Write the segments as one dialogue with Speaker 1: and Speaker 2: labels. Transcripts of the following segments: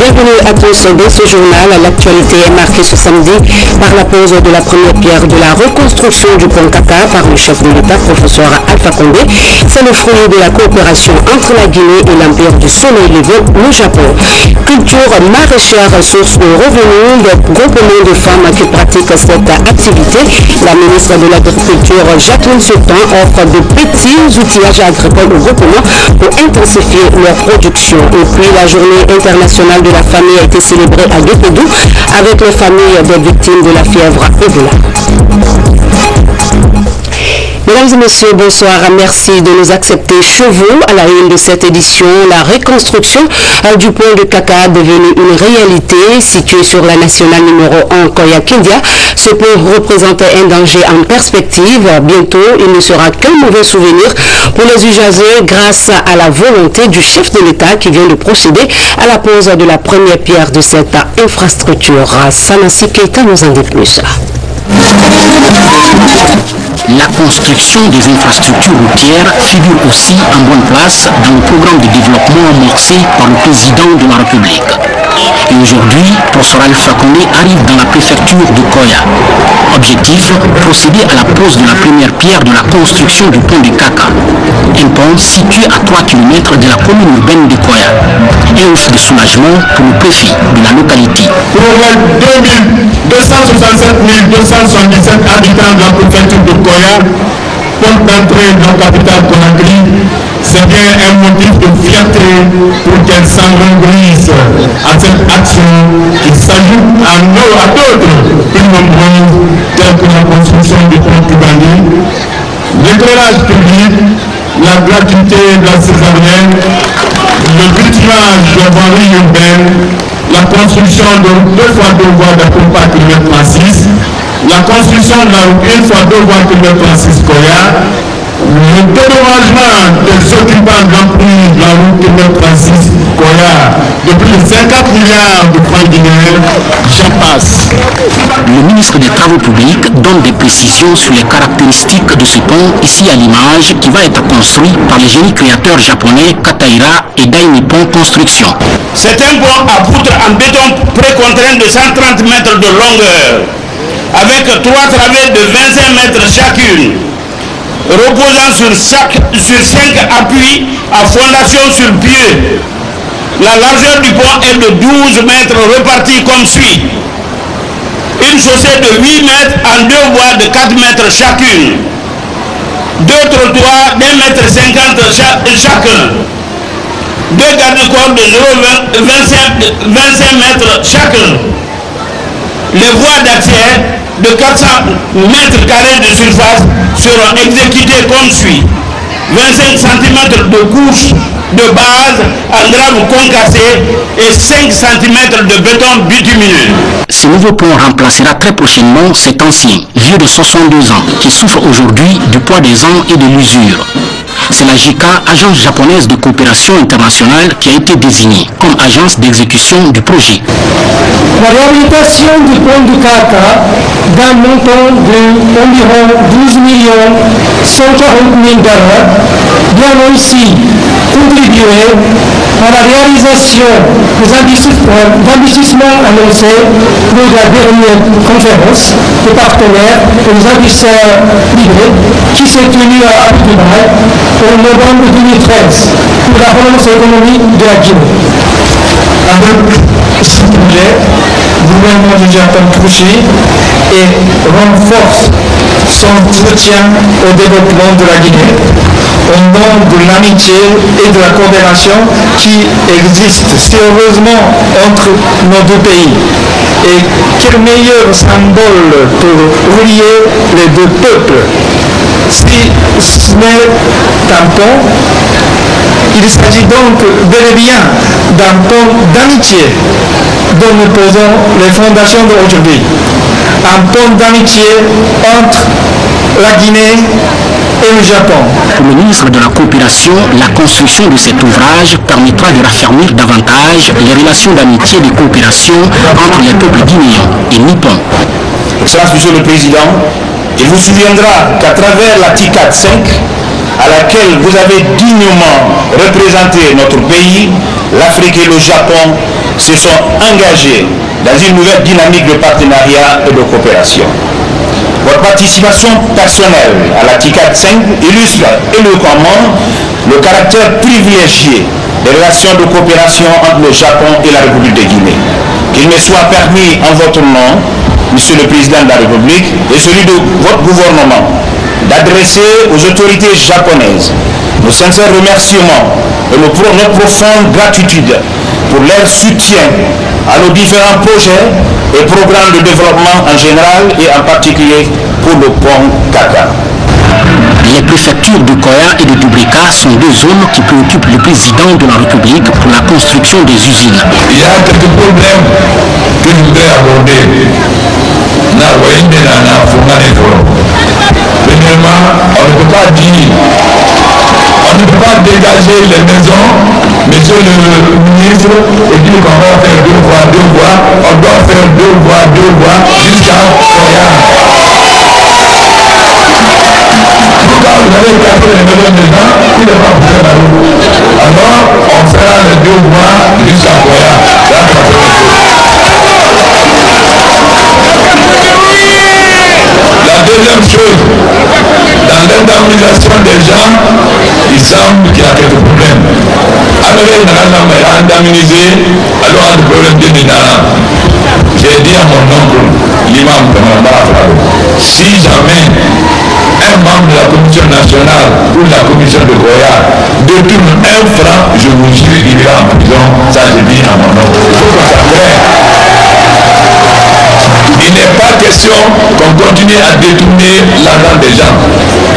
Speaker 1: Bienvenue à tous dans ce journal. L'actualité est marquée ce samedi par la pose de la première pierre de la reconstruction du pont Kaka par le chef de l'État, professeur Alpha Condé. C'est le fruit de la coopération entre la Guinée et l'Empire du Soleil levant, le Japon. Culture maraîchère, source de revenus, le groupement de femmes qui pratiquent cette activité. La ministre de l'Agriculture, Jacqueline Sultan, offre de petits outillages agricoles au groupement pour intensifier leur production. Et puis la journée internationale de la famille a été célébrée à Guépédou avec les familles des victimes de la fièvre Ebola. Mesdames et messieurs, bonsoir. Merci de nous accepter chez vous. À la une de cette édition, la reconstruction du pont de Kaka devenu une réalité. Situé sur la nationale numéro 1 Koya-Kindia, ce pont représentait un danger en perspective. Bientôt, il ne sera qu'un mauvais souvenir pour les usagers grâce à la volonté du chef de l'État qui vient de procéder à la pose de la première pierre de cette infrastructure. Sanassi Keita nous en dit plus.
Speaker 2: La construction des infrastructures routières figure aussi en bonne place dans le programme de développement amorcé par le président de la République. Et aujourd'hui, professeur Alpha Condé arrive dans la préfecture de Koya. Objectif, procéder à la pose de la première pierre de la construction du pont de Kaka. Un pont situé à 3 km de la commune urbaine de Koya. Un ouf de soulagement pour le préfet de la localité.
Speaker 3: Pour les 267 277 habitants de la préfecture de Koya, porte d'entrée dans la capitale Conakry, c'est bien un motif de fierté pour qu'elle s'enregrisse à cette action qui s'ajoute à d'autres plus nombreuses, telles que la construction du pont Kibani, l'éclairage public, la gratuité de la césarienne, le bitumage de voirie urbaine, la construction de 2 fois 2 voies de Pompa km 36, la construction de la route 1 fois 2 voies km 36 Koya, le dédommagement des occupants de l'emprise de la route km 36 Koya de plus de 50 milliards de francs guinéens, j'en passe.
Speaker 2: Le ministre des Travaux publics donne des précisions sur les caractéristiques de ce pont, ici à l'image, qui va être construit par les génies créateurs japonais Kataira et Dai Nippon Construction.
Speaker 4: C'est un pont à poutre en béton précontraint de 130 mètres de longueur, avec 3 travées de 25 mètres chacune, reposant sur 5 appuis à fondation sur pied. La largeur du pont est de 12 mètres repartis comme suit. Une chaussée de 8 mètres en 2 voies de 4 mètres chacune. 2 trottoirs d'1,50 m chacun. 2 garde-corps de 0,25 mètres chacun. Les voies d'accès de 400 mètres carrés de surface seront exécutées comme suit. 25 cm de couche de base en grave concassé et 5 cm de béton bitumineux.
Speaker 2: Ce nouveau pont remplacera très prochainement cet ancien, vieux de 62 ans, qui souffre aujourd'hui du poids des ans et de l'usure. C'est la JICA, agence japonaise de coopération internationale, qui a été désignée comme agence d'exécution du projet.
Speaker 5: La réhabilitation du pont du Kaka, d'un montant d'environ 12 140 000 $, vient aussi contribuer à la réalisation des investissements annoncés lors de la dernière conférence des partenaires et des investisseurs privés qui s'est tenue à Abu Dhabi en novembre 2013 pour la relance économique de la Guinée.
Speaker 3: Avec ce projet, le gouvernement du Japon poursuit et renforce son soutien au développement de la Guinée au nom de l'amitié et de la coopération qui existe si heureusement entre nos deux pays. Et quel meilleur symbole pour relier les deux peuples. Si ce n'est un pont, il s'agit donc bel et bien d'un pont d'amitié dont nous posons les fondations d'aujourd'hui. Un pont d'amitié entre la Guinée et le Japon.
Speaker 2: Pour le ministre de la Coopération, la construction de cet ouvrage permettra de raffermir davantage les relations d'amitié et de coopération entre les peuples guinéens et nippons.
Speaker 4: Excellence, Monsieur le Président, il vous souviendra qu'à travers la TICAD 5, à laquelle vous avez dignement représenté notre pays, l'Afrique et le Japon se sont engagés dans une nouvelle dynamique de partenariat et de coopération. Votre participation personnelle à la TICAD 5 illustre éloquemment le caractère privilégié des relations de coopération entre le Japon et la République de Guinée. Qu'il me soit permis en votre nom, Monsieur le Président de la République, et celui de votre gouvernement, d'adresser aux autorités japonaises nos sincères remerciements et notre profonde gratitude pour leur soutien à nos différents projets et programmes de développement en général et en particulier pour le pont Kaka.
Speaker 2: Les préfectures de Koya et de Dubrika sont deux zones qui préoccupent le président de la République pour la construction des usines.
Speaker 3: Il y a quelques problèmes que je voudrais aborder. Premièrement, on ne peut pas dire, on ne peut pas dégager les maisons, monsieur le ministre, et dire qu'on va faire deux voies, on doit faire deux voies jusqu'à Koya. Pourquoi vous allez casser les maisons des gens, il n'est pas pour faire la route. Alors, on fera les deux voies jusqu'à Koya. La deuxième chose, dans l'indemnisation des gens, il semble qu'il y a quelques problèmes. Avec indemnisé, alors un problème de Nidana. J'ai dit à mon oncle, l'imam de Mambara, si jamais un membre de la commission nationale ou de la commission de Koya détourne 1 franc, je vous jure, il ira en prison. Ça, j'ai dit à mon oncle. Il faut que ça claire. Il n'est pas question qu'on continue à détourner l'argent des gens.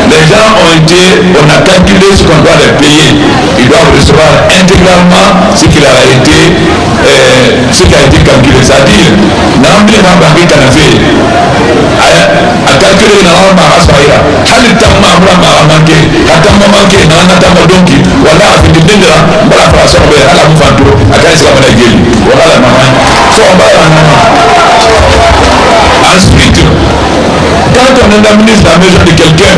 Speaker 3: Les gens on a calculé ce qu'on doit les payer. Ils doivent recevoir intégralement ce qui a été calculé. C'est-à-dire, n'importe banque canafé a calculé normalement à Soira. Hali tamma mara manqué, atama manqué, n'atama donki. Voilà, à finir de là, voilà pour la sorber, à la moufanto, à Kaïs la Manageli. Voilà la maman. So on va à ensuite, quand on indemnise la maison de quelqu'un,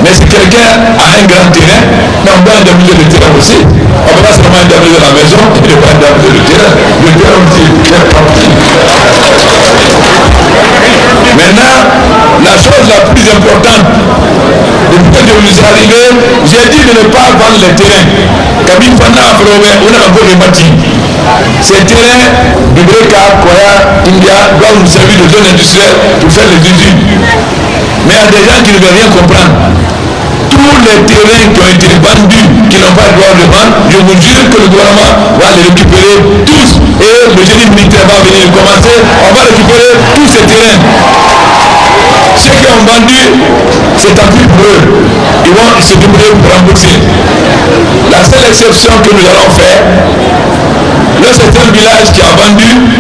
Speaker 3: mais si quelqu'un a un grand terrain, on doit indemniser le terrain aussi. On ne peut pas seulement indemniser la maison, il ne peut pas indemniser le terrain. Le terrain aussi fait partie. Maintenant, la chose la plus importante, depuis que je suis arrivé, j'ai dit de ne pas vendre les terrains. Kabine Fana, on a encore les bâtis. Ces terrains, Dubrika, Koya, India, doivent nous servir de zone industrielle pour faire les usines. Mais il y a des gens qui ne veulent rien comprendre. Tous les terrains qui ont été vendus, qui n'ont pas le droit de vendre, je vous jure que le gouvernement va les récupérer tous. Et le génie militaire va venir commencer, on va récupérer tous ces terrains. Ceux qui ont vendu, c'est tant pis pour eux. Ils vont se débrouiller pour rembourser. La seule exception que nous allons faire, là c'est un village qui a vendu,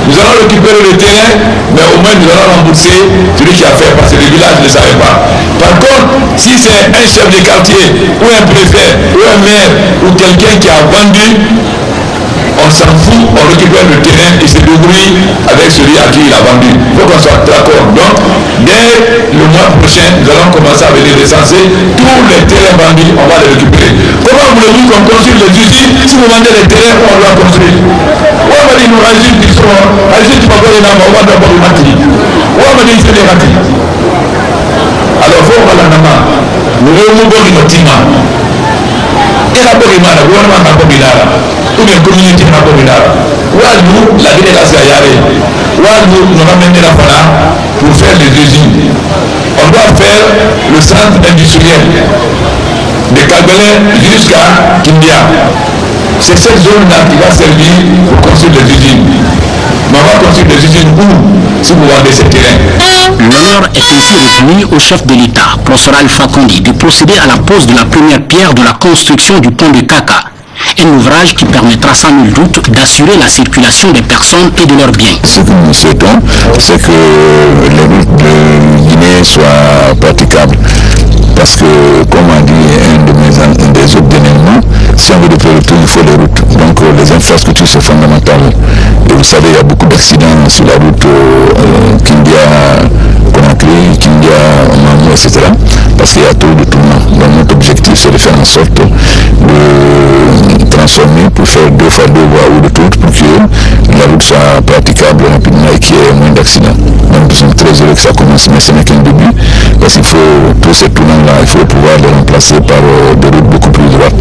Speaker 3: nous allons récupérer le terrain, mais au moins nous allons rembourser celui qui a fait, parce que le village ne savait pas. Par contre, si c'est un chef de quartier, ou un préfet, ou un maire, ou quelqu'un qui a vendu, on s'en fout, on récupère le terrain et se débrouille avec celui à qui il a vendu. Il faut qu'on soit d'accord. Donc, dès le mois prochain, nous allons commencer à venir recenser tous les terrains vendus, on va les récupérer. Comment voulez-vous qu'on construise les usines si vous vendez les terrains qu'on doit construire? On va dire nous agir qui sont agir qui va pas les names, on va d'abord les matis. On va dire c'est les matis. Alors, il faut voir la nama. Nous remouvons nos tima. Et la Bogimara, le gouvernement n'a pas binara. Ou bien communauté n'a pas binara. Ou à nous, la ville est assez aérée. Ou à nous, nous ramener la fana pour faire les usines. On doit faire le centre industriel de Kagbalé jusqu'à Kindia. C'est cette zone-là qui va servir pour construire les usines. Mais on va construire des usines où si vous vendez ces terrains?
Speaker 2: L'honneur est ainsi revenu au chef de l'État, professeur Alpha Condé, de procéder à la pose de la première pierre de la construction du pont de Kaka, un ouvrage qui permettra sans nul doute d'assurer la circulation des personnes et de leurs biens.
Speaker 6: Ce que nous souhaitons, c'est que les routes de Guinée soient praticables. Parce que, comme a dit un des autres dernièrement, si on veut déployer le tout, il faut les routes. Donc les infrastructures, c'est fondamental. Et vous savez, il y a beaucoup d'accidents sur la route Kindia-Conakry, Kindia-Mamou, etc. Parce qu'il y a trop de tournants. Donc notre objectif, c'est de faire en sorte de transformer pour faire 2 fois 2 voies ou de tout pour que route soit praticable rapidement et qu'il y ait moins d'accidents. Donc nous sommes très heureux que ça commence, mais ce n'est qu'un début, parce qu'il faut, tous ces tournants-là, il faut pouvoir les remplacer par des routes beaucoup plus droites.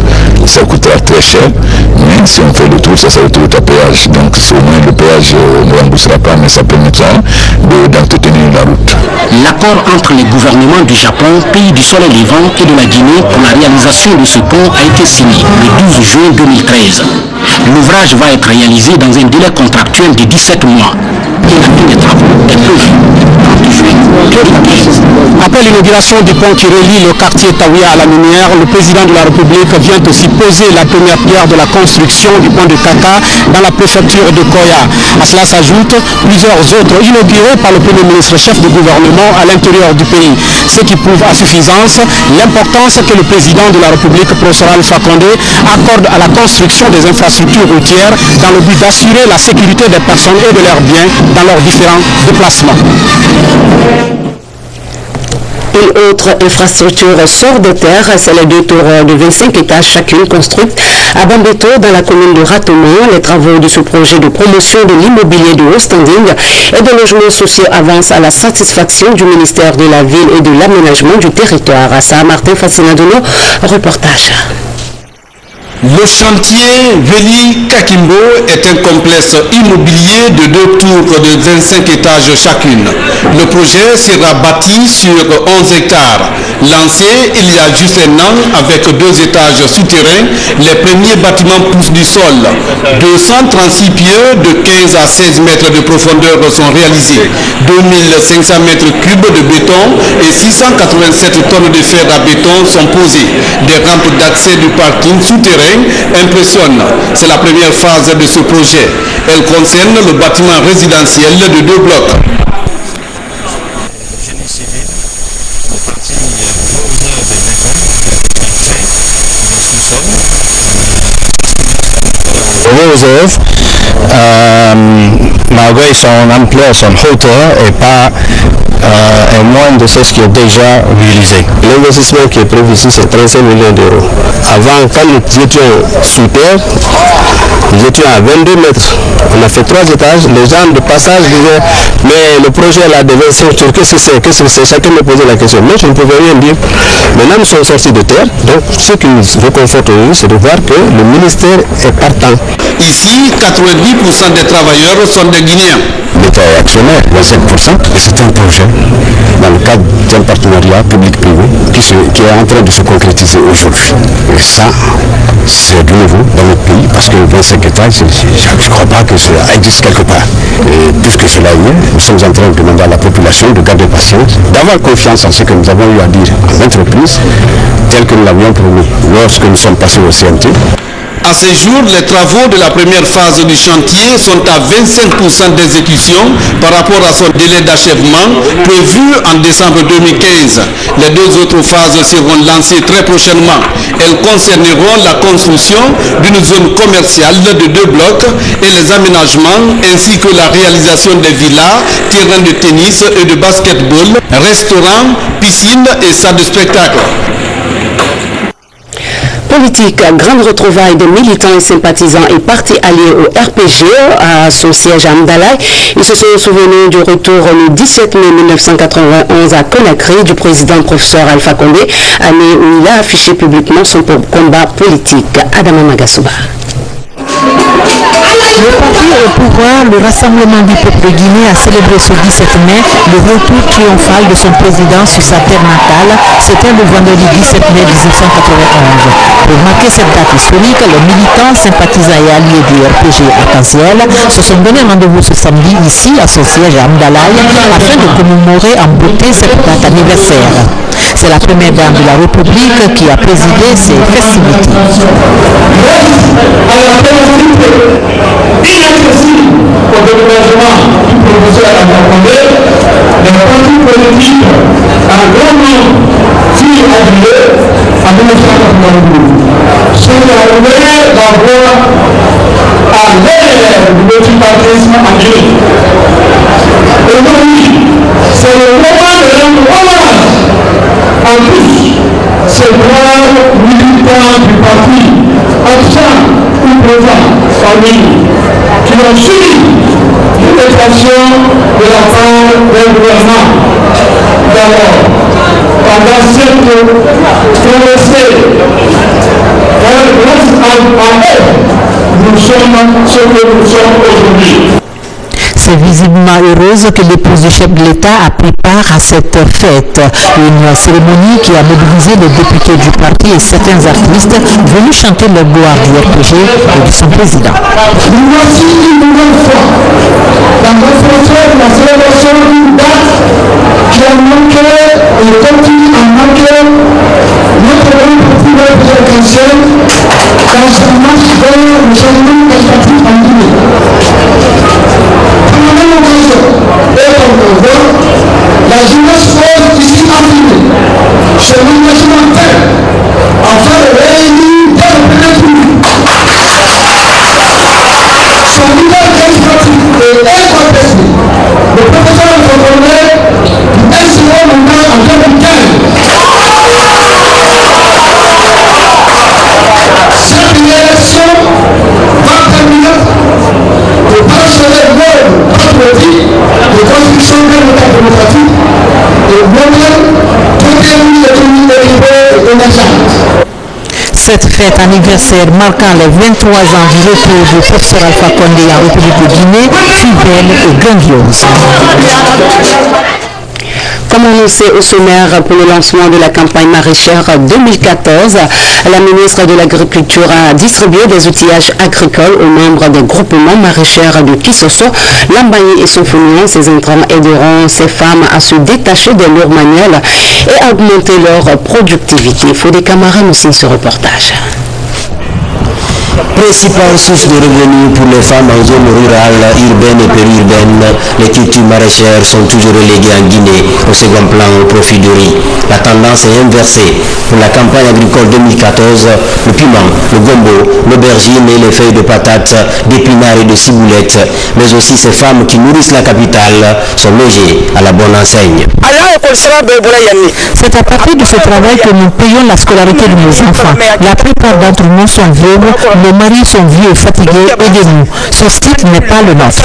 Speaker 6: Ça coûtera très cher, mais si on fait le tour, ça sera le tour à péage. Donc au moins le péage ne remboursera pas, mais ça permettra d'entretenir la route.
Speaker 2: L'accord entre les gouvernements du Japon, pays du soleil levant, et de la Guinée pour la réalisation de ce pont a été signé le 12 juin 2013. L'ouvrage va être réalisé dans un délai contractuel de 17 mois. Et la fin des travaux est prévue le 30 juin 2015.
Speaker 7: Après l'inauguration du pont qui relie le quartier Taouia à la Minière, le président de la République vient aussi poser la première pierre de la construction du pont de Kaka dans la préfecture de Koya. À cela s'ajoutent plusieurs autres inaugurés par le Premier ministre chef du gouvernement à l'intérieur du pays. Ce qui prouve à suffisance l'importance que le président de la République, professeur Alpha Condé, accorde à la construction des infrastructures routières dans le but d'assurer la sécurité des personnes et de leurs biens dans leurs différents déplacements.
Speaker 1: Une autre infrastructure sort de terre, c'est les 2 tours de 25 étages chacune construites à Bambeto dans la commune de Ratoman. Les travaux de ce projet de promotion de l'immobilier de haut standing et de logements sociaux avancent à la satisfaction du ministère de la Ville et de l'Aménagement du territoire. À ça, Martin Fascinadono, reportage.
Speaker 8: Le chantier Veli Kakimbo est un complexe immobilier de 2 tours de 25 étages chacune. Le projet sera bâti sur 11 hectares. Lancé il y a juste un an avec 2 étages souterrains, les premiers bâtiments poussent du sol. 236 pieux de 15 à 16 mètres de profondeur sont réalisés. 2500 mètres cubes de béton et 687 tonnes de fer à béton sont posées. Des rampes d'accès du parking souterrain impressionne. C'est la première phase de ce projet. Elle concerne le bâtiment résidentiel de 2 blocs.
Speaker 9: Vos œuvres, malgré son ampleur, son hauteur, et pas moins de ce qui est déjà réalisé. L'investissement qui est prévu ici, c'est 35 millions d'euros. Avant, quand nous étions sous terre, nous étions à 22 mètres. On a fait 3 étages. Les gens de passage disaient, mais le projet là de 25 tours, qu'est-ce que c'est? Chacun me posait la question. Mais je ne pouvais rien dire. Maintenant, nous sommes sortis de terre. Donc, ce qui nous réconforte aujourd'hui, c'est de voir que le ministère est partant.
Speaker 8: Ici, 90% des travailleurs sont des Guinéens.
Speaker 9: L'État est actionnaire, 27%, et c'est un projet dans le cadre d'un partenariat public-privé qui est en train de se concrétiser aujourd'hui. Et ça, c'est de nouveau dans notre pays, parce que 25 étages, je ne crois pas que ça existe quelque part. Et puisque cela y est, nous sommes en train de demander à la population de garder patience, d'avoir confiance en ce que nous avons eu à dire à maintes reprises, tel que nous l'avions promis lorsque nous sommes passés au CNT.
Speaker 8: À ce jour, les travaux de la première phase du chantier sont à 25% d'exécution par rapport à son délai d'achèvement prévu en décembre 2015. Les 2 autres phases seront lancées très prochainement. Elles concerneront la construction d'une zone commerciale de 2 blocs et les aménagements ainsi que la réalisation des villas, terrains de tennis et de basketball, restaurants, piscines et salles de spectacle.
Speaker 1: Politique, grande retrouvaille de militants et sympathisants et partis alliés au RPG à son siège à Mdalaï. Ils se sont souvenus du retour le 17 mai 1991 à Conakry du président professeur Alpha Condé, année où il a affiché publiquement son combat politique. Adama Magasuba.
Speaker 10: Le parti au pouvoir, le Rassemblement du peuple de Guinée, a célébré ce 17 mai le retour triomphal de son président sur sa terre natale. C'était le vendredi 17 mai 1991. Pour marquer cette date historique, les militants, sympathisants et alliés du RPG Arc-en-Ciel se sont donné rendez-vous ce samedi ici à son siège à Mdalaï afin de commémorer en beauté cette date anniversaire. C'est la première dame de la République qui a présidé ces festivités.
Speaker 3: Inaccessible au déménagement du professeur Alpha Condé, les partis politiques en grand nombre furent adhérés en 1992. Ce qui a ouvert la voie à l'ère du multipartisme en Guinée. Aujourd'hui, c'est le moment de rendre hommage en tous ces braves militants du parti, absents ou présents parmi nous, qui avons subi une répression de la part d'un gouvernement. D'abord, pendant cette traversée, grâce à eux, nous sommes ce que nous sommes aujourd'hui.
Speaker 10: C'est visiblement heureuse que l'épouse du chef de l'État a pris part à cette fête. Une cérémonie qui a mobilisé les députés du parti et certains artistes venus chanter leur gloire du RPG et de son président.
Speaker 3: Nous voici une nouvelle fois dans notre frontière la célébration d'une date qui a manqué et continue à manquer notre grand parti de présidentiel dans sa marche vers le changement démocratique en Guinée. La jeunesse pose ici en Guinée son engagement tel afin de réunir dans le public. Son leader démocratique est incontesté. Le professeur Alpha-Condé est sur le mandat en 2015. Cette élection va permettre de parachever l'œuvre patriotique de construction d'un État démocratique et modèle pour terminer l'économie dérivée et émergente.
Speaker 10: Cette fête anniversaire marquant les 23 ans du retour du professeur Alpha Condé en République de Guinée fut belle et grandiose.
Speaker 1: Comme annoncé au sommaire pour le lancement de la campagne maraîchère 2014, la ministre de l'Agriculture a distribué des outillages agricoles aux membres des groupements maraîchers de Kisoso, Lambaye et Sofonian. Ces intrants aideront ces femmes à se détacher des lourds manuels et à augmenter leur productivité. Il faut des camarades aussi ce reportage.
Speaker 11: Principale source de revenus pour les femmes en zone rurale, urbaine et périurbaine, les cultures maraîchères sont toujours reléguées en Guinée au second plan au profit du riz. La tendance est inversée. Pour la campagne agricole 2014, le piment, le gombo, l'aubergine et les feuilles de patates, d'épinards et de ciboulettes, mais aussi ces femmes qui nourrissent la capitale, sont logées à la bonne enseigne.
Speaker 10: C'est à partir de ce travail que nous payons la scolarité de nos enfants. La plupart d'entre nous sont veuves, nos maris sont vieux et fatigués et dénus. Ce style n'est pas le nôtre.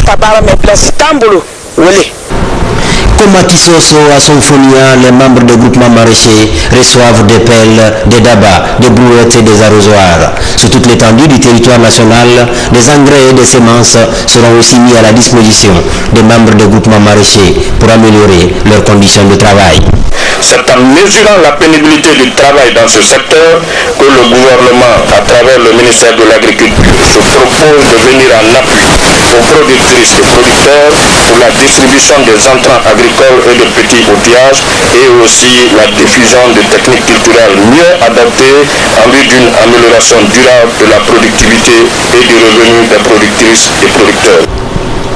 Speaker 11: Comme à Kisoso, à Sonfonia, les membres des groupements maraîchers reçoivent des pelles, des dabas, des brouettes et des arrosoirs. Sur toute l'étendue du territoire national, des engrais et des semences seront aussi mis à la disposition des membres des groupements maraîchers pour améliorer leurs conditions de travail.
Speaker 12: C'est en mesurant la pénibilité du travail dans ce secteur que le gouvernement, à travers le ministère de l'Agriculture, se propose de venir en appui aux productrices et producteurs pour la distribution des entrants agricoles et de petits outillages et aussi la diffusion de techniques culturelles mieux adaptées en vue d'une amélioration durable de la productivité et du revenu des productrices et producteurs.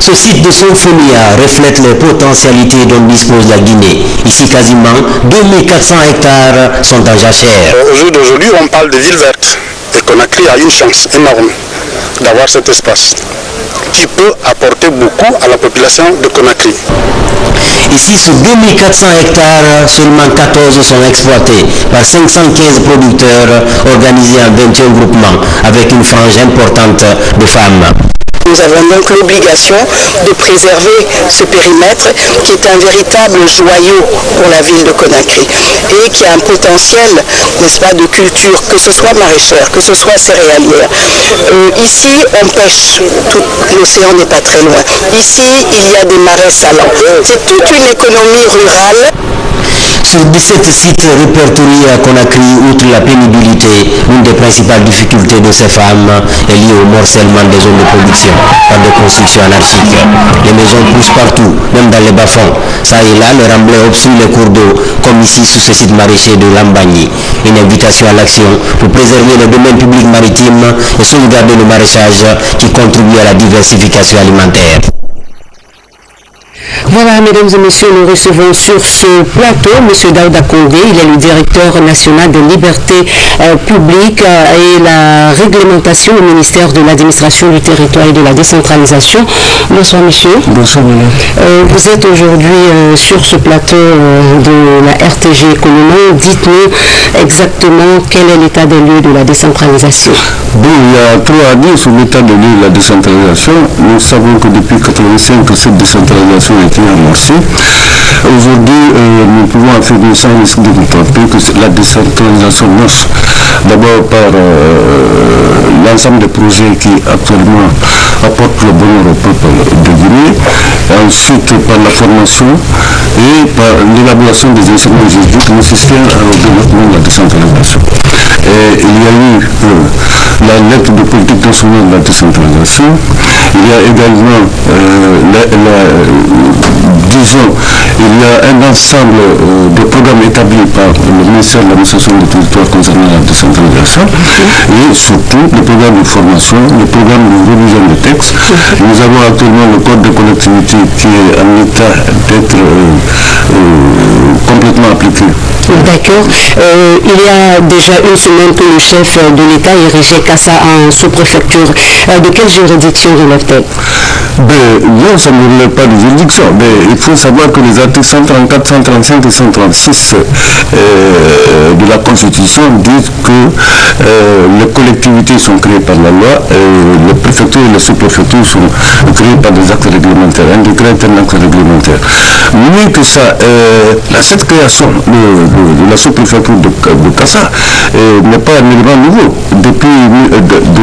Speaker 11: Ce site de Sonfonia reflète les potentialités dont dispose la Guinée. Ici, quasiment 2400 hectares sont en jachère.
Speaker 13: Au jour d'aujourd'hui, on parle de ville verte. Et Conakry a une chance énorme d'avoir cet espace qui peut apporter beaucoup à la population de Conakry.
Speaker 11: Ici, sur 2400 hectares, seulement 14 sont exploités par 515 producteurs organisés en 21 groupements avec une frange importante de femmes.
Speaker 14: Nous avons donc l'obligation de préserver ce périmètre qui est un véritable joyau pour la ville de Conakry et qui a un potentiel, n'est-ce pas, de culture, que ce soit maraîchère, que ce soit céréalière. Ici, on pêche, l'océan n'est pas très loin. Ici, il y a des marais salants. C'est toute une économie rurale.
Speaker 11: Sur 17 sites répertoriés à Conakry, outre la pénibilité, l'une des principales difficultés de ces femmes est liée au morcellement des zones de production par des constructions anarchiques. Les maisons poussent partout, même dans les bas-fonds. Ça et là, les remblais obstruent les cours d'eau, comme ici sur ce site maraîcher de Lambaye. Une invitation à l'action pour préserver le domaine public maritime et sauvegarder le maraîchage qui contribue à la diversification alimentaire.
Speaker 1: Voilà, mesdames et messieurs, nous recevons sur ce plateau M. Daouda Kondé. Il est le directeur national de liberté publique et la réglementation au ministère de l'administration du territoire et de la décentralisation. Bonsoir, monsieur.
Speaker 15: Bonsoir, madame.
Speaker 1: Vous êtes aujourd'hui sur ce plateau de la RTG Colombo. Dites-nous exactement quel est l'état des lieux de la décentralisation.
Speaker 15: Bon, il y a trop à dire sur l'état des lieux de la décentralisation. Nous savons que depuis 1985, cette décentralisation a été amorcée. Aujourd'hui, nous pouvons affirmer sans risque de nous tromper que la décentralisation marche d'abord par l'ensemble des projets qui actuellement apportent le bonheur au peuple de Guinée, ensuite par la formation et par l'élaboration des instruments juridiques nécessaires au développement de la décentralisation. Et il y a eu la lettre de politique nationale de la décentralisation. Il y a également, disons, il y a un ensemble de programmes établis par le ministère de l'administration du territoire concernant la décentralisation et surtout le programme de formation, le programme de révision des textes. Nous avons actuellement le code de collectivité qui est en état d'être complètement appliqué.
Speaker 1: D'accord. Il y a déjà une semaine que le chef de l'État érigeait Kassa en sous-préfecture. De quelle juridiction relève-t-elle?
Speaker 15: Non, ça ne relève pas de juridiction. Mais il faut savoir que les articles 134, 135 et 136 de la Constitution disent que les collectivités sont créées par la loi, les préfectures et les sous-préfectures sont créées par des actes réglementaires. Un décret est un acte réglementaire. Mieux que ça, cette création de la sous-préfecture de Kassa n'est pas un élément nouveau depuis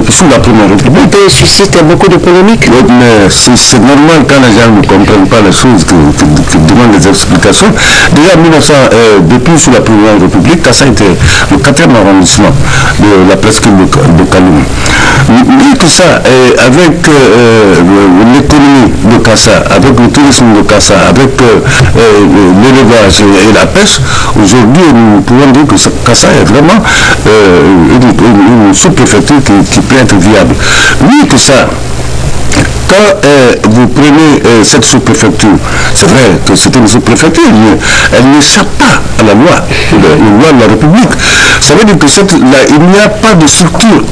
Speaker 15: sous la Première République.
Speaker 1: Ça suscite beaucoup de polémiques.
Speaker 15: Oui, mais c'est normal quand les gens ne comprennent pas les choses, qui demandent des explications. Déjà depuis sous la Première République, Kassa était le 4e arrondissement de la presqu'île de Kaloum. Mieux que ça, avec l'économie de Kassa, avec le tourisme de Kassa, avec l'élevage et la pêche, aujourd'hui nous pouvons dire que Kassa est vraiment une sous-préfecture qui peut être viable. Mieux que ça, quand vous prenez cette sous-préfecture, c'est vrai que c'est une sous-préfecture, elle n'échappe pas à la loi, la loi de la République. Ça veut dire qu'il n'y a pas de structure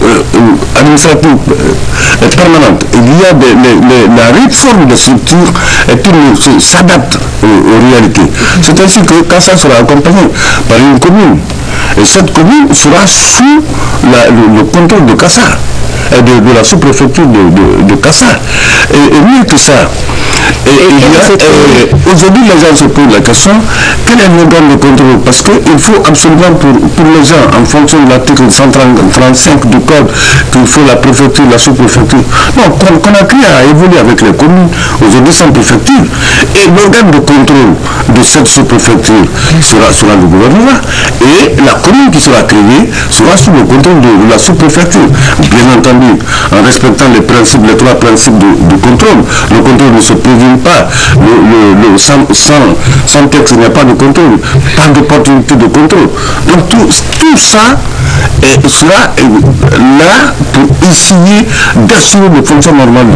Speaker 15: administrative permanente. Il y a la réforme de structure qui s'adapte aux réalités. C'est ainsi que Kassa sera accompagné par une commune. Et cette commune sera sous le contrôle de Kassa, de la sous-préfecture de Kassa. Et mieux que ça, aujourd'hui les gens se posent la question, quel est l'organe de contrôle? Parce qu'il faut absolument pour les gens, en fonction de l'article 135 du code, qu'il faut la préfecture, la sous-préfecture. Non, Conakry a évolué avec les communes, aujourd'hui sans préfecture. Et l'organe de contrôle de cette sous-préfecture sera le gouvernement. Et la commune qui sera créée sera sous le contrôle de la sous-préfecture. Bien entendu, en respectant les trois principes de contrôle. Le contrôle ne se prévient pas. Sans texte, il n'y a pas de contrôle. Pas d'opportunité de contrôle. Donc tout ça sera là pour essayer d'assurer le fonctionnement normal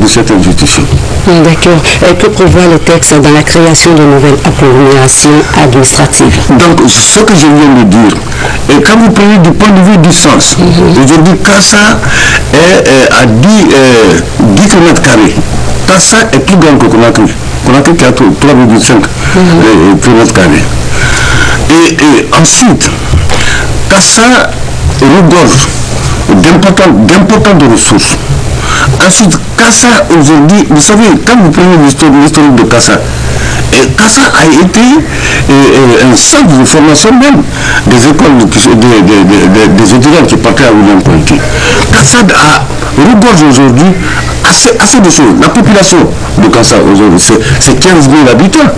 Speaker 15: de cette institution.
Speaker 1: D'accord. Que prévoit le texte dans la création de nouvelles appropriations administratives?
Speaker 15: Donc, ce que je viens de dire, et quand vous prenez du point de vue du sens, aujourd'hui, Kassa est à 10 km². Kassa est plus grand que Conakry. Conakry qui a 3,5 km². Et ensuite, Kassa regorge d'importantes ressources. Ensuite, Kassa aujourd'hui, vous savez, quand vous prenez l'historique de Kassa, Kassa a été un centre de formation même des écoles, des étudiants qui partaient à William Ponty. Kassa regorge aujourd'hui assez de choses. La population de Kassa aujourd'hui, c'est 15 000 habitants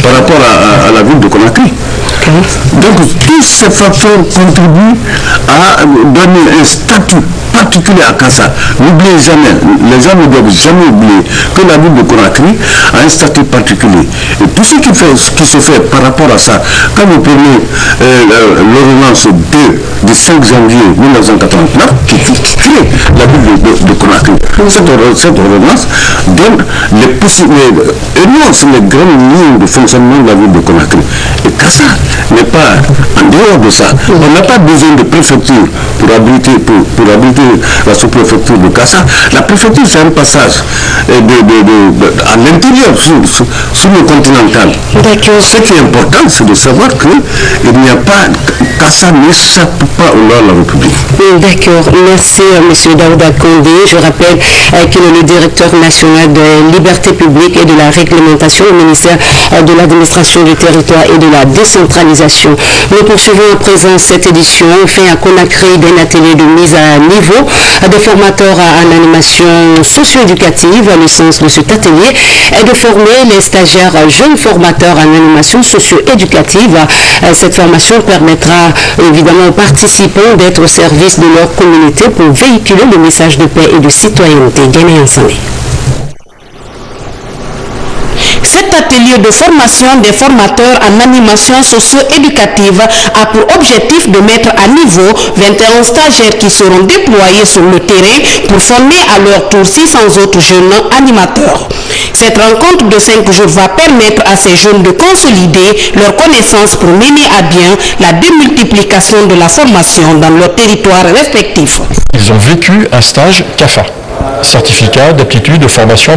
Speaker 15: par rapport à la ville de Conakry. Donc tous ces facteurs contribuent à donner un statut particulier à Kassa. N'oubliez jamais, les gens ne doivent jamais oublier que la ville de Conakry a un statut particulier. Et tout ce qui se fait par rapport à ça, quand vous prenez l'ordonnance 2 du 5 janvier 1989 qui crée la ville de Conakry, cette ordonnance donne les possibilités, énonce les grandes lignes de fonctionnement de la ville de Conakry. Et Kassa n'est pas en dehors de ça. On n'a pas besoin de préfecture pour habiliter la sous-préfecture de Kassa. La préfecture, c'est un passage à l'intérieur, sur le continental. Ce qui est important, c'est de savoir qu'il n'y a pas, Kassa n'échappe pas au nord de la République.
Speaker 1: D'accord, merci M. Daouda Condé. Je rappelle qu'il est le directeur national de liberté publique et de la réglementation au ministère de l'administration du territoire et de la décentralisation. Nous poursuivons à présent cette édition. Enfin, à Conakry, d'un atelier de mise à niveau des formateurs en animation socio-éducative. Le sens de cet atelier est de former les stagiaires jeunes formateurs en animation socio-éducative. Cette formation permettra évidemment aux participants d'être au service de leur communauté pour véhiculer le message de paix et de citoyenneté. Gagné ensemble.
Speaker 16: Cet atelier de formation des formateurs en animation socio-éducative a pour objectif de mettre à niveau 21 stagiaires qui seront déployés sur le terrain pour former à leur tour 600 autres jeunes animateurs. Cette rencontre de 5 jours va permettre à ces jeunes de consolider leurs connaissances pour mener à bien la démultiplication de la formation dans leur territoire respectif.
Speaker 17: Ils ont vécu un stage CAFA, certificat d'aptitude de formation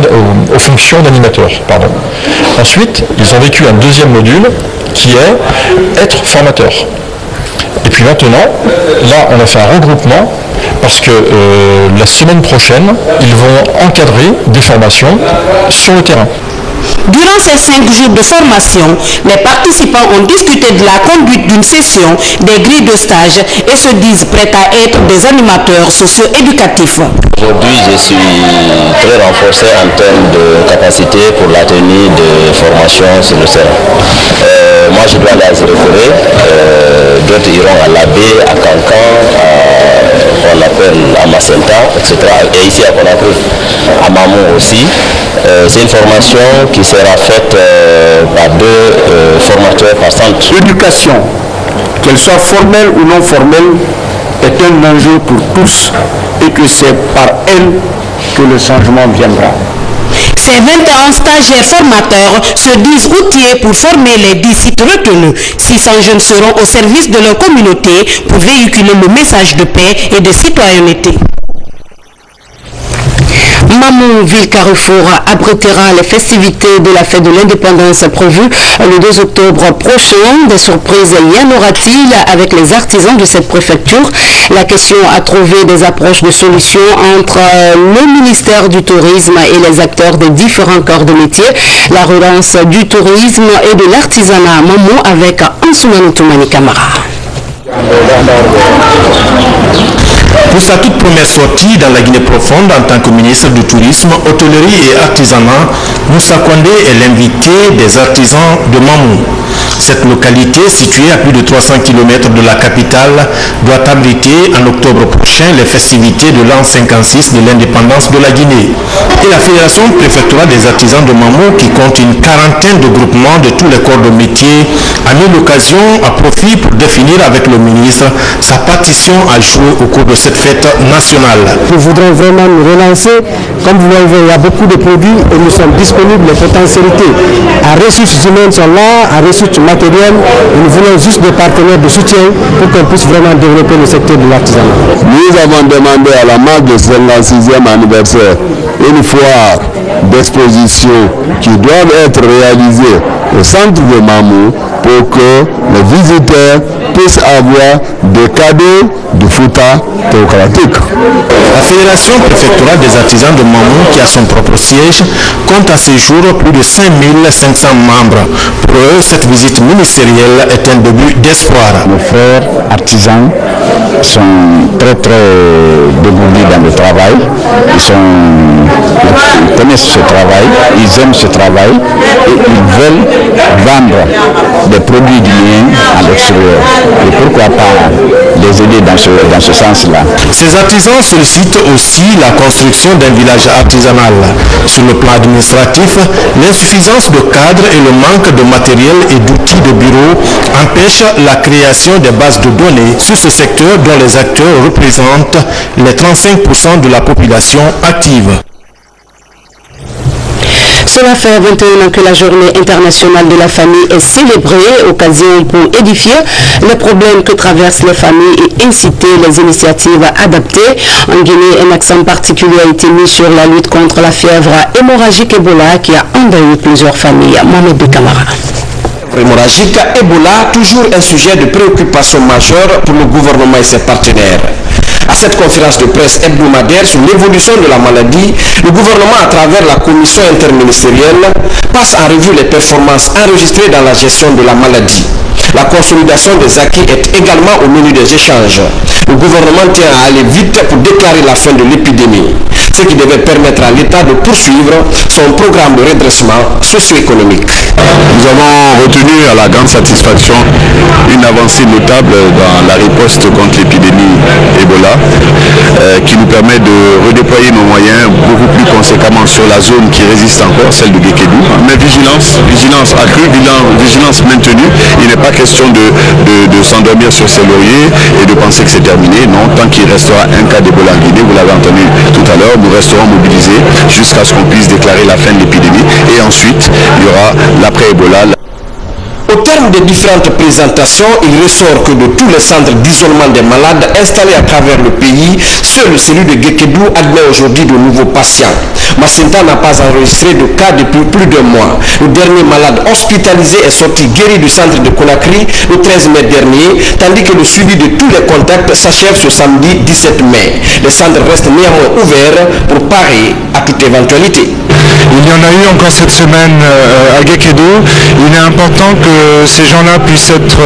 Speaker 17: aux fonctions d'animateur. Ensuite, ils ont vécu un deuxième module qui est être formateur. Et puis maintenant, là, on a fait un regroupement parce que la semaine prochaine, ils vont encadrer des formations sur le terrain.
Speaker 16: Durant ces 5 jours de formation, les participants ont discuté de la conduite d'une session, des grilles de stage et se disent prêts à être des animateurs socio-éducatifs.
Speaker 18: Aujourd'hui, je suis très renforcé en termes de capacité pour la tenue de formation sur le terrain. Moi, je dois aller à Zéroforé, d'autres iront à Labé, à Cancan, on l'appelle à Macenta, etc. Et ici à Conakry, à Mamou aussi. C'est une formation qui sera faite par 2 formateurs par centre.
Speaker 15: L'éducation, qu'elle soit formelle ou non formelle, est un enjeu pour tous et que c'est par elle que le changement viendra.
Speaker 16: Ces 21 stagiaires formateurs se disent outillés pour former les 10 sites retenus. 600 jeunes seront au service de leur communauté pour véhiculer le message de paix et de citoyenneté.
Speaker 1: Mamou Ville Carrefour abritera les festivités de la fête de l'indépendance prévue le 2 octobre prochain. Des surprises y en aura-t-il avec les artisans de cette préfecture? La question a trouvé des approches de solutions entre le ministère du Tourisme et les acteurs des différents corps de métier. La relance du tourisme et de l'artisanat à Mamou avec Ansoumani Toumani Kamara.
Speaker 19: Pour sa toute première sortie dans la Guinée profonde en tant que ministre du Tourisme, Hôtellerie et Artisanat, Moussa Kondé est l'invité des artisans de Mamou. Cette localité, située à plus de 300 km de la capitale, doit abriter en octobre prochain les festivités de l'an 56 de l'indépendance de la Guinée. Et la Fédération préfectorale des artisans de Mamou, qui compte une quarantaine de groupements de tous les corps de métier, a mis l'occasion à profit pour définir avec le ministre sa partition à jouer au cours de cette fête nationale.
Speaker 5: Nous voudrons vraiment nous relancer. Comme vous le voyez, il y a beaucoup de produits et nous sommes disponibles. Les potentialités à ressources humaines sont là, à ressources matérielles. Et nous voulons juste des partenaires de soutien pour qu'on puisse vraiment développer le secteur de l'artisanat.
Speaker 6: Nous avons demandé à la marque du 56e anniversaire une foire d'exposition qui doit être réalisée au centre de Mamou pour que les visiteurs puissent avoir des cadeaux de Fouta théocratique.
Speaker 19: La Fédération préfectorale des artisans de Mamou, qui a son propre siège, compte à ce jour plus de 5500 membres. Pour eux, cette visite ministérielle est un début d'espoir.
Speaker 15: Nos frères artisans sont très dégourdis dans le travail. Ils connaissent ce travail, ils aiment ce travail et ils veulent vendre des produits guinéens à l'extérieur.
Speaker 20: et pourquoi pas les aider dans ce sens-là.
Speaker 19: Ces artisans sollicitent aussi la construction d'un village artisanal. Sur le plan administratif, l'insuffisance de cadres et le manque de matériel et d'outils de bureau empêchent la création des bases de données sur ce secteur dont les acteurs représentent les 35% de la population active.
Speaker 1: Cela fait 21 ans que la journée internationale de la famille est célébrée, occasion pour édifier les problèmes que traversent les familles et inciter les initiatives adaptées. En Guinée, un accent particulier a été mis sur la lutte contre la fièvre hémorragique Ebola qui a envahi plusieurs familles. Mohamed de Camara.
Speaker 21: Hémorragique Ebola, toujours un sujet de préoccupation majeure pour le gouvernement et ses partenaires. À cette conférence de presse hebdomadaire sur l'évolution de la maladie, le gouvernement, à travers la commission interministérielle, passe en revue les performances enregistrées dans la gestion de la maladie. La consolidation des acquis est également au menu des échanges. Le gouvernement tient à aller vite pour déclarer la fin de l'épidémie, ce qui devait permettre à l'État de poursuivre son programme de redressement socio-économique.
Speaker 6: Nous avons retenu à la grande satisfaction une avancée notable dans la riposte contre l'épidémie Ebola qui nous permet de redéployer nos moyens beaucoup plus conséquemment sur la zone qui résiste encore, celle de Guékédou. Mais vigilance accrue, vigilance maintenue. Il n'est pas question de s'endormir sur ses lauriers et de penser que c'est terminé. Non, tant qu'il restera un cas d'Ebola en Guinée, vous l'avez entendu tout à l'heure, nous resterons mobilisés jusqu'à ce qu'on puisse déclarer la fin de l'épidémie. Et ensuite, il y aura l'après-Ebola.
Speaker 21: Au terme des différentes présentations, il ressort que de tous les centres d'isolement des malades installés à travers le pays, seul celui de Guékédou admet aujourd'hui de nouveaux patients. Massinta n'a pas enregistré de cas depuis plus d'un mois. Le dernier malade hospitalisé est sorti guéri du centre de Conakry le 13 mai dernier, tandis que le suivi de tous les contacts s'achève ce samedi 17 mai. Les centres restent néanmoins ouverts pour parer à toute éventualité.
Speaker 22: Il y en a eu encore cette semaine à Guékédou. Il est important que ces gens-là puissent être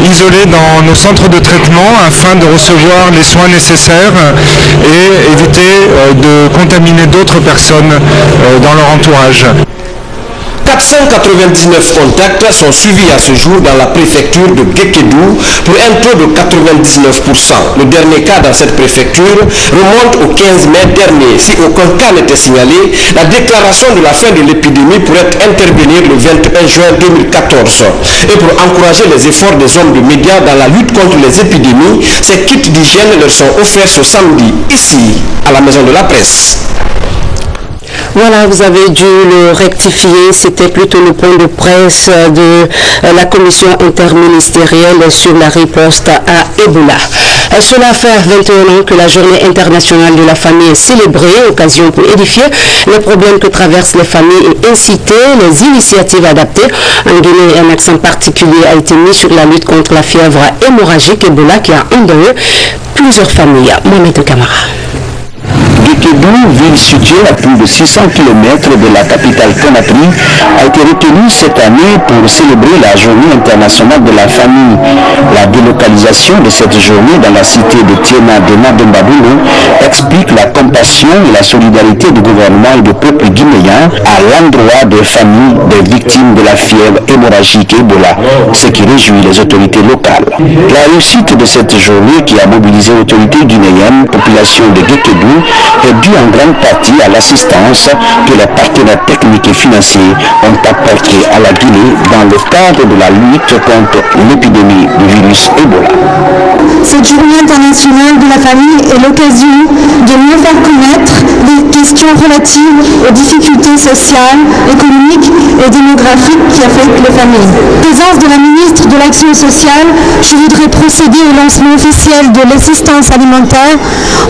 Speaker 22: isolés dans nos centres de traitement afin de recevoir les soins nécessaires et éviter de contaminer d'autres personnes dans leur entourage.
Speaker 21: 499 contacts sont suivis à ce jour dans la préfecture de Guékédou pour un taux de 99%. Le dernier cas dans cette préfecture remonte au 15 mai dernier. Si aucun cas n'était signalé, la déclaration de la fin de l'épidémie pourrait intervenir le 21 juin 2014. Et pour encourager les efforts des hommes de médias dans la lutte contre les épidémies, ces kits d'hygiène leur sont offerts ce samedi, ici, à la Maison de la Presse.
Speaker 1: Voilà, vous avez dû le rectifier. C'était plutôt le point de presse de la commission interministérielle sur la riposte à Ebola. Cela fait 21 ans que la journée internationale de la famille est célébrée, occasion pour édifier les problèmes que traversent les familles et inciter les initiatives adaptées. En Guinée, un accent particulier a été mis sur la lutte contre la fièvre hémorragique Ebola qui a endeuillé plusieurs familles. Mohamed Camara.
Speaker 20: Guékédou, ville située à plus de 600 km de la capitale Conakry, a été retenue cette année pour célébrer la journée internationale de la famille. La délocalisation de cette journée dans la cité de Tiena de Nadembadoulou explique la compassion et la solidarité du gouvernement et du peuple guinéen à l'endroit des familles des victimes de la fièvre hémorragique Ebola, ce qui réjouit les autorités locales. La réussite de cette journée qui a mobilisé l'autorité guinéenne, population de Guékédou, est due en grande partie à l'assistance que les partenaires techniques et financiers ont apportée à la Guinée dans le cadre de la lutte contre l'épidémie du virus Ebola.
Speaker 23: Cette journée internationale de la famille est l'occasion de mieux faire connaître les questions relatives aux difficultés sociales, économiques et démographiques qui affectent les familles. Présence de la ministre de l'Action sociale, je voudrais procéder au lancement officiel de l'assistance alimentaire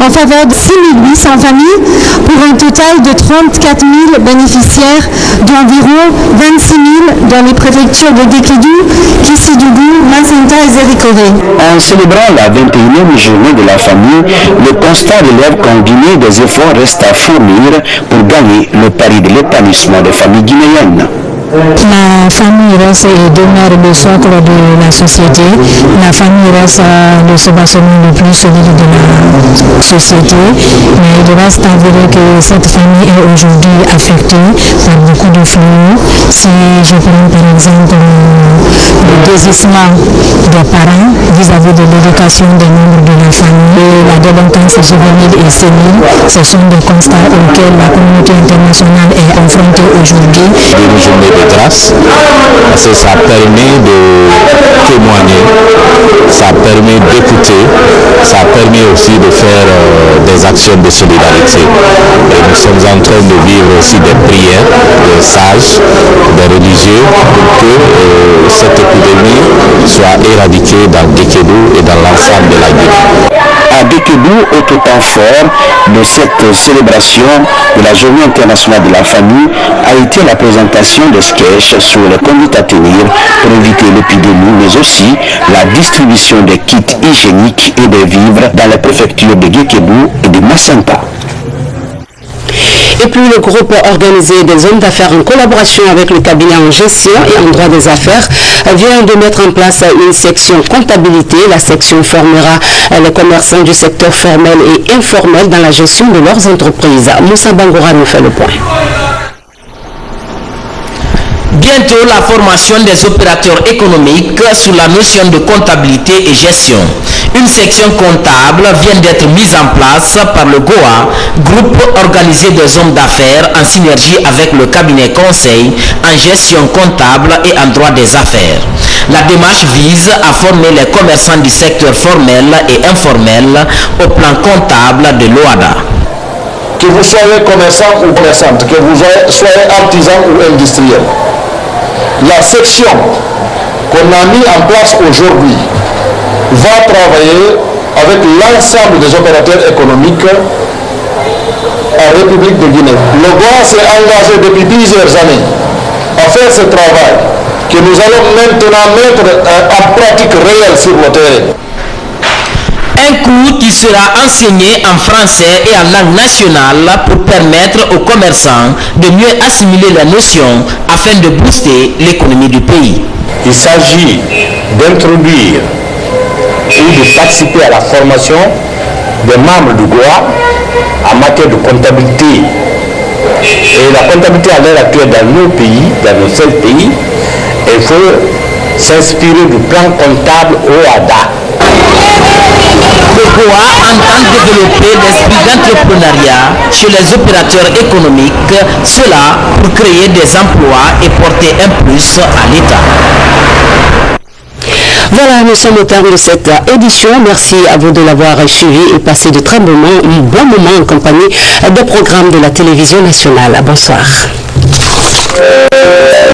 Speaker 23: en faveur de 6800 familles pour un total de 34 000 bénéficiaires, d'environ 26 000 dans les préfectures de Guékédou, Kissidougou, Massinta et Zérikové.
Speaker 20: En célébrant la 21e journée de la famille, le constat relève qu'en Guinée, des efforts restent à fournir pour gagner le pari de l'épanouissement des familles guinéennes.
Speaker 2: La famille reste et demeure le socle de la société. La famille reste le soubassement le plus solide de la société. Mais il reste avéré que cette famille est aujourd'hui affectée par beaucoup de flux. Si je prends par exemple le désistement des parents vis-à-vis de l'éducation des membres de la famille et la délinquance juvénile et sénile, ce sont des constats auxquels la communauté internationale est confrontée aujourd'hui.
Speaker 6: Une journée de grâce, parce que ça permet de témoigner, ça permet d'écouter, ça permet aussi de faire des actions de solidarité. Et nous sommes en train de vivre aussi des prières des sages, des religieux, pour que cette épidémie soit éradiquée dans Guékédou et dans l'ensemble de la Guinée.
Speaker 20: À Guékédou, au temps fort de cette célébration de la Journée internationale de la famille a été la présentation de sketchs sur les conduites à tenir pour éviter l'épidémie, mais aussi la distribution des kits hygiéniques et des vivres dans les préfectures de Guékédou et de Massanta.
Speaker 1: Et puis le groupe organisé des hommes d'affaires en collaboration avec le cabinet en gestion et en droit des affaires vient de mettre en place une section comptabilité. La section formera les commerçants du secteur formel et informel dans la gestion de leurs entreprises. Moussa Bangoura nous fait le point.
Speaker 4: Bientôt la formation des opérateurs économiques sur la notion de comptabilité et gestion. Une section comptable vient d'être mise en place par le GOA, groupe organisé des hommes d'affaires en synergie avec le cabinet conseil en gestion comptable et en droit des affaires. La démarche vise à former les commerçants du secteur formel et informel au plan comptable de l'OADA.
Speaker 7: Que vous soyez commerçant ou commerçante, que vous soyez artisan ou industriel, la section qu'on a mis en place aujourd'hui va travailler avec l'ensemble des opérateurs économiques en République de Guinée. Le GOA s'est engagé depuis plusieurs années à faire ce travail que nous allons maintenant mettre en pratique réelle sur le terrain.
Speaker 4: Un cours qui sera enseigné en français et en langue nationale pour permettre aux commerçants de mieux assimiler la notion afin de booster l'économie du pays.
Speaker 7: Il s'agit d'introduire ou de participer à la formation des membres du GOA en matière de comptabilité. Et la comptabilité à l'heure actuelle dans nos pays, dans nos seuls pays, il faut s'inspirer du plan comptable OADA.
Speaker 4: Le GOA entend développer l'esprit d'entrepreneuriat chez les opérateurs économiques, cela pour créer des emplois et porter un plus à l'État.
Speaker 1: Voilà, nous sommes au terme de cette édition. Merci à vous de l'avoir suivi et passé de très bons moments en compagnie des programmes de la télévision nationale. Bonsoir.